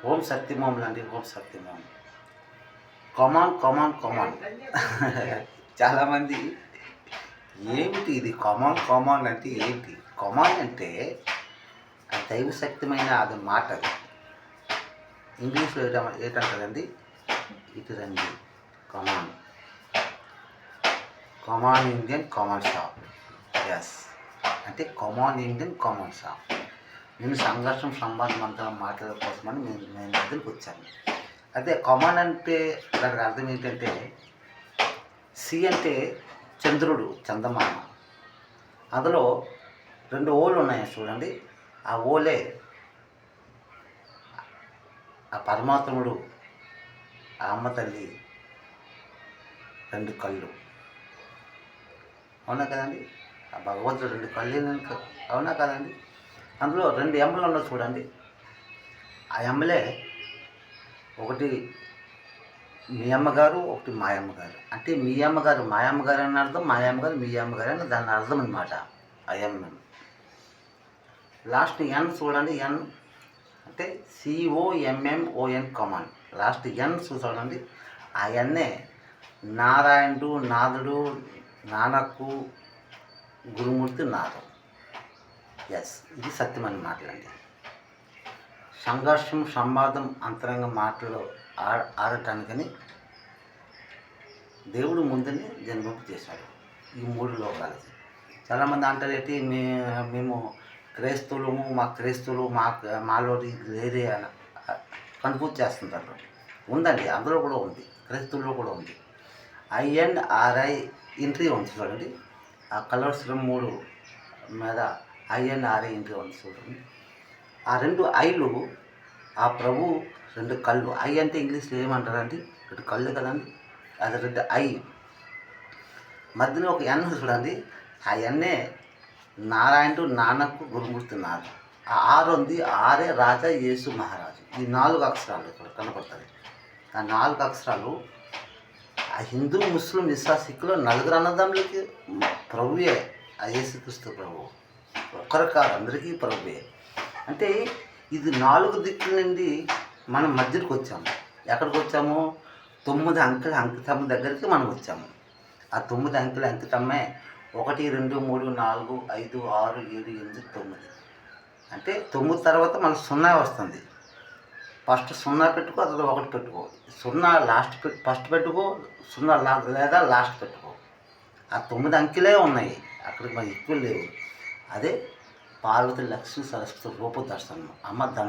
ఓం సత్యమోములు అండి. ఓం సత్యమోములు. కమాన్ కమాన్ కమాన్. చాలామంది ఏమిటి ఇది కమాన్ కమాన్ అంటే ఏంటి? కమాన్ అంటే దైవశక్తిమైన అది మాట. ఇంగ్లీష్లో ఏంటంటారండి? ఇటు రండి కమాన్. కమాన్ ఇండియన్ కామన్ షాప్. ఎస్, అంటే కమాన్ ఇండియన్ కామన్ షాప్. నేను సంఘర్షణ సంబంధం అంతా మాట్లాడే కోసమని నేను దగ్గరికి వచ్చాను. అదే కమాన్ అంటే దానికి అర్థం ఏంటంటే, సి అంటే చంద్రుడు, చందమామ. అందులో 2 ఓళ్ళు ఉన్నాయి చూడండి. ఆ ఓలే ఆ పరమాత్ముడు, ఆ అమ్మ తల్లి 2 కళ్ళు. అవునా కదండి? ఆ భగవంతుడు 2 కళ్ళు, అవునా కదండి? అందులో 2 ఎమ్మలు ఉన్నాయి చూడండి. ఆ ఎమ్మలే ఒకటి మీ అమ్మగారు, ఒకటి మా అమ్మగారు. అంటే మీ అమ్మగారు మా అమ్మగారు అని అర్థం, మా అమ్మగారు మీ అమ్మగారు అని దాని అర్థం అనమాట. ఆ ఎంఎం లాస్ట్ ఎన్ చూడండి. ఎన్ అంటే COMMON కమాన్. లాస్ట్ ఎన్ చూడండి. ఆ ఎన్నే నారాయణుడు, నాదుడు, నానకు, గురుమూర్తి, నాదం. ఎస్, ఇది సత్యమని మాటలండి. సంఘర్షం, సంవాదం, అంతరంగ మాటలు ఆడటానికని దేవుడు ముందుని జన్మకు చేశాడు ఈ 3 లోకాలకి. చాలామంది అంటారు ఏంటి, మేము క్రైస్తవులము, మాలో ఇది లేదే అని కన్ఫ్యూజ్ చేస్తుంటారు. ఉందండి, అందులో కూడా ఉంది, క్రైస్తవుల్లో కూడా ఉంది. INRI ఎంట్రీ ఉంది చూడండి. ఆ కలర్స్ 3 మీద INRI ఎంట్రీ ఉంది చూడండి. ఆ 2 ఐలు ఆ ప్రభు 2 కళ్ళు. ఐ అంటే ఇంగ్లీష్లో ఏమంటారండి? 2 కళ్ళు కదండి. అది 2 ఐ. మధ్యలో ఒక ఎన్ చూడండి. ఆ ఎన్నే నారాయణుడు, నానకు, గురుమూర్తి, నాదం. ఆ 6 ఉంది. 6 రాజా యేసు మహారాజు. ఈ 4 అక్షరాలు ఇక్కడ కనపడతాయి. ఆ 4 అక్షరాలు ఆ హిందూ, ముస్లిం, ఇస్లా, సిక్కులో 4 అన్నదమ్ములకి ప్రభువే ఆ యేసుక్రీస్తు ప్రభువు. ఒక్కరు కాదు, అందరికీ ప్రభువే. అంటే ఇది 4 దిక్కుల నుండి మనం మధ్యలోకి వచ్చాము. ఎక్కడికి వచ్చాము? 9 అంకెల అంకితమ్మ దగ్గరికి మనం వచ్చాము. ఆ 9 అంకెల అంకితమ్మే 1 2 3 4 5 6 7 8 9. అంటే 9 తర్వాత మనకు 0 వస్తుంది. ఫస్ట్ 0 పెట్టుకో, అతను 1 పెట్టుకో. 0 లాస్ట్ ఫస్ట్ పెట్టుకో, 0 లేదా లాస్ట్ పెట్టుకో. ఆ 9 అంకెలే ఉన్నాయి, అక్కడికి మనకి ఎక్కువ లేవు. అదే పార్వతి, లక్ష్మీ, సరస్వతి రూప దర్శనం. అమ్మ ధనలక్ష్మి.